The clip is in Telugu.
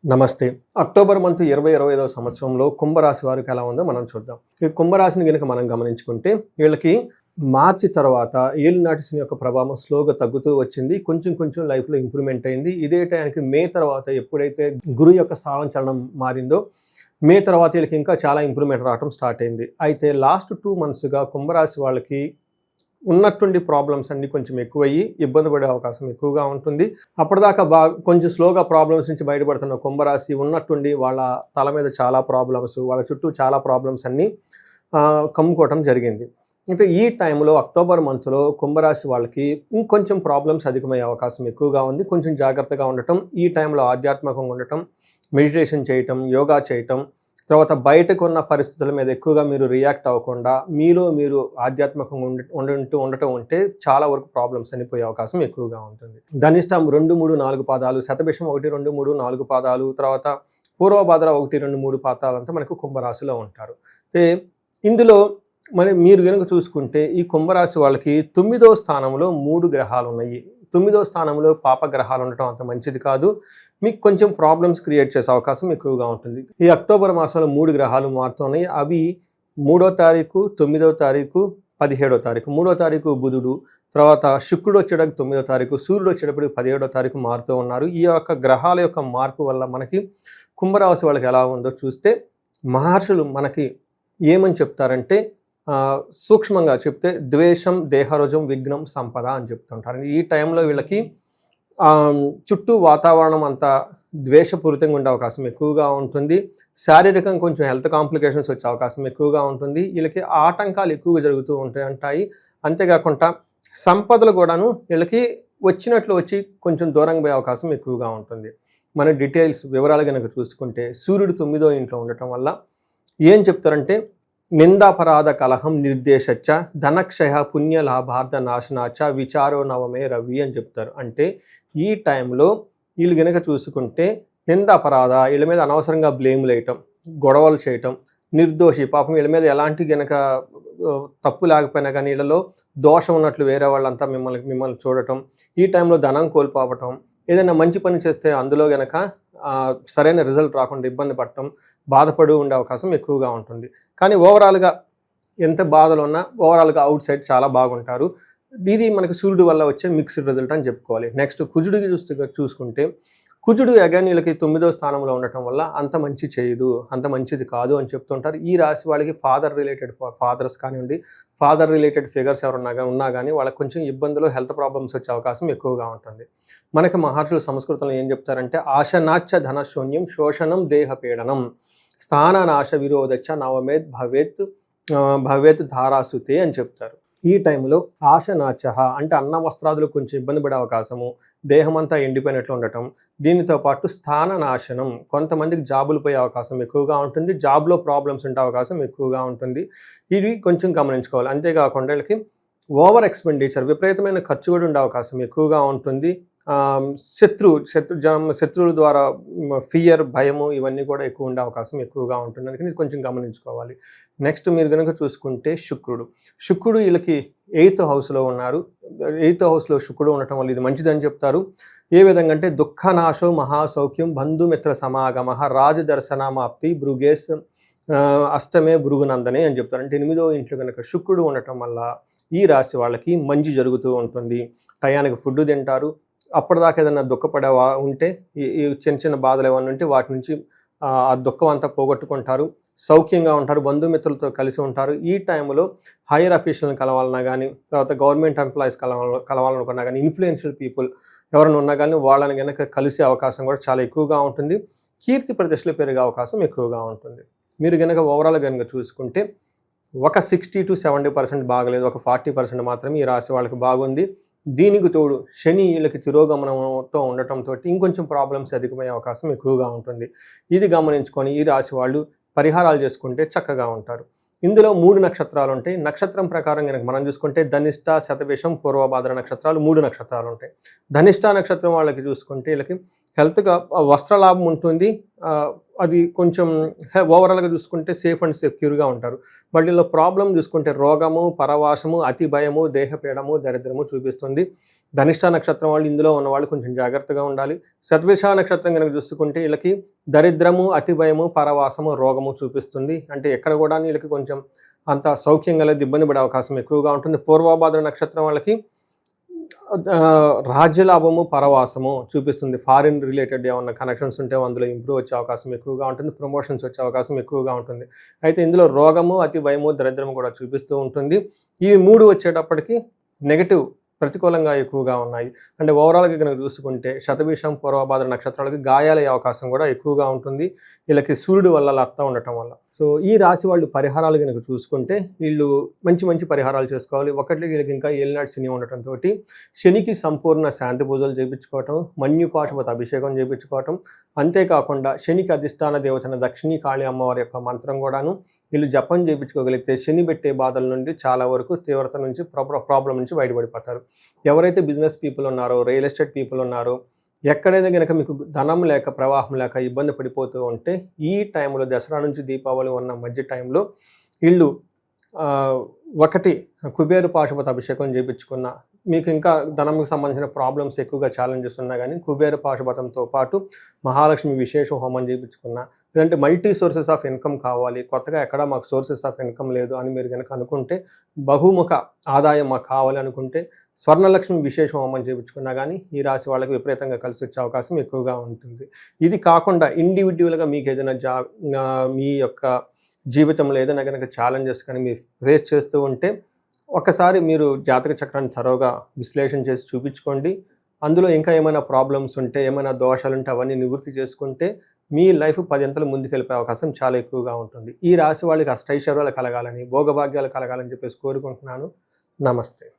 నమస్తే. అక్టోబర్ మంత్ 2025వ సంవత్సరంలో కుంభరాశి వారికి ఎలా ఉందో మనం చూద్దాం. ఈ కుంభరాశిని గనుక మనం గమనించుకుంటే వీళ్ళకి మార్చి తర్వాత ఏలినాటి శని యొక్క ప్రభావం స్లోగా తగ్గుతూ వచ్చింది. కొంచెం లైఫ్‌లో ఇంప్రూవ్‌మెంట్ అయింది. ఇదే టైంకి మే తర్వాత ఎప్పుడైతే గురువు యొక్క స్థానం చలనం మారిందో మే తర్వాత వీళ్ళకి ఇంకా చాలా ఇంప్రూవ్‌మెంట్ రావడం స్టార్ట్ అయింది. అయితే లాస్ట్ 2 మంత్స్‌గా కుంభరాశి వాళ్ళకి ఉన్నటువంటి ప్రాబ్లమ్స్ అన్నీ కొంచెం ఎక్కువయ్యి ఇబ్బంది పడే అవకాశం ఎక్కువగా ఉంటుంది. అప్పటిదాకా కొంచెం స్లోగా ప్రాబ్లమ్స్ నుంచి బయటపడుతున్న కుంభరాశి ఉన్నట్టుండి వాళ్ళ తల మీద చాలా ప్రాబ్లమ్స్, వాళ్ళ చుట్టూ చాలా ప్రాబ్లమ్స్ అన్నీ కమ్ముకోవటం జరిగింది. అయితే ఈ టైంలో అక్టోబర్ మంత్లో కుంభరాశి వాళ్ళకి ఇంకొంచెం ప్రాబ్లమ్స్ అధికమయ్యే అవకాశం ఎక్కువగా ఉంది. కొంచెం జాగ్రత్తగా ఉండటం, ఈ టైంలో ఆధ్యాత్మికంగా ఉండటం, మెడిటేషన్ చేయటం, యోగా చేయటం, తర్వాత బయటకు ఉన్న పరిస్థితుల మీద ఎక్కువగా మీరు రియాక్ట్ అవ్వకుండా మీలో మీరు ఆధ్యాత్మికంగా ఉండటం ఉంటే చాలా వరకు ప్రాబ్లమ్స్ అని పోయే అవకాశం ఎక్కువగా ఉంటుంది. ధనిష్టం 2, 3, 4 పాదాలు, శతభిషం 1, 2, 3, 4 పాదాలు, తర్వాత పూర్వభాద్ర 1, 2, 3 పాదాలంతా మనకు కుంభరాశిలో ఉంటారు. అయితే ఇందులో మరి మీరు కనుక చూసుకుంటే ఈ కుంభరాశి వాళ్ళకి 9వ స్థానంలో 3 గ్రహాలు ఉన్నాయి. 9వ స్థానంలో పాపగ్రహాలు ఉండటం అంత మంచిది కాదు. మీకు కొంచెం ప్రాబ్లమ్స్ క్రియేట్ చేసే అవకాశం ఎక్కువగా ఉంటుంది. ఈ అక్టోబర్ మాసంలో 3 గ్రహాలు మారుతున్నాయి. అవి 3వ తారీఖు, 9వ తారీఖు, 17వ తారీఖు. 3వ తారీఖు బుధుడు, తర్వాత శుక్రుడు వచ్చేటప్పుడు 9వ తారీఖు, సూర్యుడు వచ్చేటప్పుడు 17వ తారీఖు మారుతూ ఉన్నారు. ఈ యొక్క గ్రహాల యొక్క మార్పు వల్ల మనకి కుంభరాశి వాళ్ళకి ఎలా ఉందో చూస్తే మహర్షులు మనకి ఏమని చెప్తారంటే సూక్ష్మంగా చెప్తే ద్వేషం, దేహరోజం, విఘ్నం, సంపద అని చెప్తుంటారు. ఈ టైంలో వీళ్ళకి చుట్టూ వాతావరణం అంతా ద్వేషపూరితంగా ఉండే అవకాశం ఎక్కువగా ఉంటుంది. శారీరకంగా కొంచెం హెల్త్ కాంప్లికేషన్స్ వచ్చే అవకాశం ఎక్కువగా ఉంటుంది. వీళ్ళకి ఆటంకాలు ఎక్కువగా జరుగుతూ ఉంటాయి. అంతేకాకుండా సంపదలు కూడాను వీళ్ళకి వచ్చినట్లు వచ్చి కొంచెం దూరంగా పోయే అవకాశం ఎక్కువగా ఉంటుంది. మన డీటెయిల్స్ వివరాలు కనుక చూసుకుంటే సూర్యుడు 9వ ఇంట్లో ఉండటం వల్ల ఏం చెప్తారంటే నిందాపరాధ కలహం నిర్దేశచ్చ ధనక్షయ పుణ్యలాభార్థ నాశనాచ విచారో నవమే రవి అని చెప్తారు. అంటే ఈ టైంలో వీళ్ళు గనక చూసుకుంటే నిందాపరాధ, వీళ్ళ మీద అనవసరంగా బ్లేమ్లు వేయటం, గొడవలు చేయటం, నిర్దోషి పాపం వీళ్ళ మీద ఎలాంటి గనక తప్పు లేకపోయినా కానీ వీళ్ళలో దోషం ఉన్నట్లు వేరే వాళ్ళంతా మిమ్మల్ని చూడటం, ఈ టైంలో ధనం కోల్పోవటం, ఏదైనా మంచి పని చేస్తే అందులో గనక సరైన రిజల్ట్ రాకుండా ఇబ్బంది పడటం, బాధపడి ఉండే అవకాశం ఎక్కువగా ఉంటుంది. కానీ ఓవరాల్గా ఎంత బాధలు ఉన్నా ఓవరాల్గా అవుట్ సైడ్ చాలా బాగుంటారు. ఇది మనకు సూర్యుడు వల్ల వచ్చే మిక్స్డ్ రిజల్ట్ అని చెప్పుకోవాలి. నెక్స్ట్ కుజుడికి చూసుకుంటే కుజుడు అగైన్ వీళ్ళకి 9వ స్థానంలో ఉండటం వల్ల అంత మంచి చేయదు, అంత మంచిది కాదు అని చెప్తుంటారు. ఈ రాశి వాళ్ళకి ఫాదర్స్ కానివ్వండి, ఫాదర్ రిలేటెడ్ ఫిగర్స్ ఎవరున్నా ఉన్నా కానీ వాళ్ళకి కొంచెం ఇబ్బందులు, హెల్త్ ప్రాబ్లమ్స్ వచ్చే అవకాశం ఎక్కువగా ఉంటుంది. మనకి మహర్షులు సంస్కృతంలో ఏం చెప్తారంటే ఆశనాచ్చ ధనశూన్యం శోషణం దేహపీడనం స్థాననాశ విరోధచ్చ నవమేద్ భవేత్ ధారాసుతే అని చెప్తారు. ఈ టైంలో ఆశనాచ అంటే అన్న వస్త్రాదులు కొంచెం ఇబ్బంది పడే అవకాశము, దేహం అంతా ఎండిపోయినట్లు ఉండటం, దీనితో పాటు స్థాన నాశనం, కొంతమందికి జాబులు పోయే అవకాశం ఎక్కువగా ఉంటుంది, జాబ్లో ప్రాబ్లమ్స్ ఉండే అవకాశం ఎక్కువగా ఉంటుంది. ఇవి కొంచెం గమనించుకోవాలి. అంతేకాకుండా వీళ్ళకి ఓవర్ ఎక్స్పెండిచర్, విపరీతమైన ఖర్చు కూడా ఉండే అవకాశం ఎక్కువగా ఉంటుంది. శత్రువుల ద్వారా ఫియర్, భయము ఇవన్నీ కూడా ఎక్కువ ఉండే అవకాశం ఎక్కువగా ఉంటుంది. అందుకని ఇది కొంచెం గమనించుకోవాలి. నెక్స్ట్ మీరు కనుక చూసుకుంటే శుక్రుడు వీళ్ళకి 8th హౌస్లో ఉన్నారు. 8th హౌస్లో శుక్రుడు ఉండటం వల్ల ఇది మంచిదని చెప్తారు. ఏ విధంగా అంటే దుఃఖనాశో మహాసౌఖ్యం బంధుమిత్ర సమాగమ రాజదర్శనమాప్తి భృగేశ్ అష్టమే భృగునందనే అని చెప్తారు. అంటే 8వ ఇంట్లో కనుక శుక్రుడు ఉండటం వల్ల ఈ రాశి వాళ్ళకి మంచి జరుగుతూ ఉంటుంది. టయానికి ఫుడ్ తింటారు. అప్పటిదాకా ఏదైనా దుఃఖపడేవా ఉంటే ఈ చిన్న బాధలు ఏమైనా ఉంటే వాటి నుంచి ఆ దుఃఖం అంతా పోగొట్టుకుంటారు, సౌఖ్యంగా ఉంటారు, బంధుమిత్రులతో కలిసి ఉంటారు. ఈ టైంలో హైయర్ అఫీషియల్ని కలవాలన్నా కానీ, తర్వాత గవర్నమెంట్ ఎంప్లాయీస్ కలవాలనుకున్నా కానీ, ఇన్ఫ్లుయెన్షియల్ పీపుల్ ఎవరైనా ఉన్నా కానీ వాళ్ళని కనుక కలిసే అవకాశం కూడా చాలా ఎక్కువగా ఉంటుంది. కీర్తి ప్రతిష్టలు పెరిగే అవకాశం ఎక్కువగా ఉంటుంది. మీరు కనుక ఓవరాల్ కనుక చూసుకుంటే ఒక 60 to 70% బాగలేదు, ఒక 40% మాత్రమే ఈ రాశి వాళ్ళకి బాగుంది. దీనికి తోడు శని వీళ్ళకి తిరోగమనంతో ఉండటంతో ఇంకొంచెం ప్రాబ్లమ్స్ అధికమయ్యే అవకాశం ఎక్కువగా ఉంటుంది. ఇది గమనించుకొని ఈ రాశి వాళ్ళు పరిహారాలు చేసుకుంటే చక్కగా ఉంటారు. ఇందులో 3 నక్షత్రాలు ఉంటాయి. నక్షత్రం ప్రకారం కనుక మనం చూసుకుంటే ధనిష్ట, శతభిషం, పూర్వభాద్ర నక్షత్రాలు 3 నక్షత్రాలు ఉంటాయి. ధనిష్ట నక్షత్రం వాళ్ళకి చూసుకుంటే వీళ్ళకి హెల్త్గా వస్త్రలాభం ఉంటుంది, అది కొంచెం ఓవరాల్గా చూసుకుంటే సేఫ్ అండ్ సెక్యూర్గా ఉంటారు. బట్ ఇలా ప్రాబ్లం చూసుకుంటే రోగము, పరవాసము, అతి భయము, దేహపీడము, దరిద్రము చూపిస్తుంది. ధనిష్ట నక్షత్రం వాళ్ళు ఇందులో ఉన్నవాళ్ళు కొంచెం జాగ్రత్తగా ఉండాలి. శతభిష నక్షత్రం కనుక చూసుకుంటే వీళ్ళకి దరిద్రము, అతి భయము, పరవాసము, రోగము చూపిస్తుంది. అంటే ఎక్కడ కూడా వీళ్ళకి కొంచెం అంత సౌఖ్యంగా లేదు, ఇబ్బంది పడే అవకాశం ఎక్కువగా ఉంటుంది. పూర్వభాద్ర నక్షత్రం వాళ్ళకి రాజ్యలాభము, పరవాసము చూపిస్తుంది. ఫారిన్ రిలేటెడ్ ఏమన్నా కనెక్షన్స్ ఉంటే అందులో ఇంప్రూవ్ వచ్చే అవకాశం ఎక్కువగా ఉంటుంది. ప్రమోషన్స్ వచ్చే అవకాశం ఎక్కువగా ఉంటుంది. అయితే ఇందులో రోగము, అతి భయము, దరిద్రము కూడా చూపిస్తూ ఉంటుంది. ఈ 3 వచ్చేటప్పటికి నెగటివ్, ప్రతికూలంగా ఎక్కువగా ఉన్నాయి. అంటే ఓవరాల్గా కనుక చూసుకుంటే శతభిషం, పూర్వభాద్ర నక్షత్రాలకి గాయాలయ్యే అవకాశం కూడా ఎక్కువగా ఉంటుంది. వీళ్ళకి సూర్యుడు వల్ల లత్త ఉండటం వల్ల. సో ఈ రాశి వాళ్ళు పరిహారాలు కనుక చూసుకుంటే వీళ్ళు మంచి పరిహారాలు చేసుకోవాలి. ఒకటి వీళ్ళకి ఇంకా ఏలినాటి శని ఉండటంతో శనికి సంపూర్ణ శాంతి పూజలు చేయించుకోవటం, మన్యుపాశుపత అభిషేకం చేయించుకోవటం, అంతేకాకుండా శనికి అధిష్టాన దేవతన దక్షిణీ కాళీ అమ్మవారి యొక్క మంత్రం కూడాను వీళ్ళు జపం చేయించుకోగలిగితే శని పెట్టే బాధల నుండి చాలా వరకు తీవ్రత నుంచి ప్రాబ్లం నుంచి బయటపడిపోతారు. ఎవరైతే బిజినెస్ పీపుల్ ఉన్నారో, రియల్ ఎస్టేట్ పీపుల్ ఉన్నారో, ఎక్కడైనా కనుక మీకు ధనం లేక, ప్రవాహం లేక ఇబ్బంది పడిపోతూ ఉంటే ఈ టైంలో దసరా నుంచి దీపావళి ఉన్న మధ్య టైంలో వీళ్ళు ఒకటి కుబేరు పాశుపత అభిషేకం చేయించుకున్న, మీకు ఇంకా ధనంకి సంబంధించిన ప్రాబ్లమ్స్ ఎక్కువగా ఛాలెంజెస్ ఉన్నా కానీ కుబేర పాశుపతంతో పాటు మహాలక్ష్మి విశేష హోమం చేయించుకున్న, లేదంటే మల్టీ సోర్సెస్ ఆఫ్ ఇన్కమ్ కావాలి, కొత్తగా ఎక్కడ మాకు సోర్సెస్ ఆఫ్ ఇన్కమ్ లేదు అని మీరు కనుక అనుకుంటే, బహుముఖ ఆదాయం మాకు కావాలి అనుకుంటే స్వర్ణలక్ష్మి విశేష హోమం చేయించుకున్నా కానీ ఈ రాశి వాళ్ళకి విపరీతంగా కలిసి వచ్చే అవకాశం ఎక్కువగా ఉంటుంది. ఇది కాకుండా ఇండివిజువల్గా మీకు ఏదైనా మీ యొక్క జీవితంలో ఏదైనా కనుక ఛాలెంజెస్ కానీ మీరు ఫేస్ చేస్తూ ఉంటే ఒకసారి మీరు జాతక చక్రాన్ని త్వరగా విశ్లేషణ చేసి చూపించుకోండి. అందులో ఇంకా ఏమైనా ప్రాబ్లమ్స్ ఉంటే, ఏమైనా దోషాలు ఉంటే అవన్నీ నివృత్తి చేసుకుంటే మీ లైఫ్ 10 అంతలు ముందుకెళ్ళిపోయే అవకాశం చాలా ఎక్కువగా ఉంటుంది. ఈ రాశి వాళ్ళకి అష్టైశ్వర్యాలు కలగాలని, భోగభాగ్యాలు కలగాలని చెప్పేసి కోరుకుంటున్నాను. నమస్తే.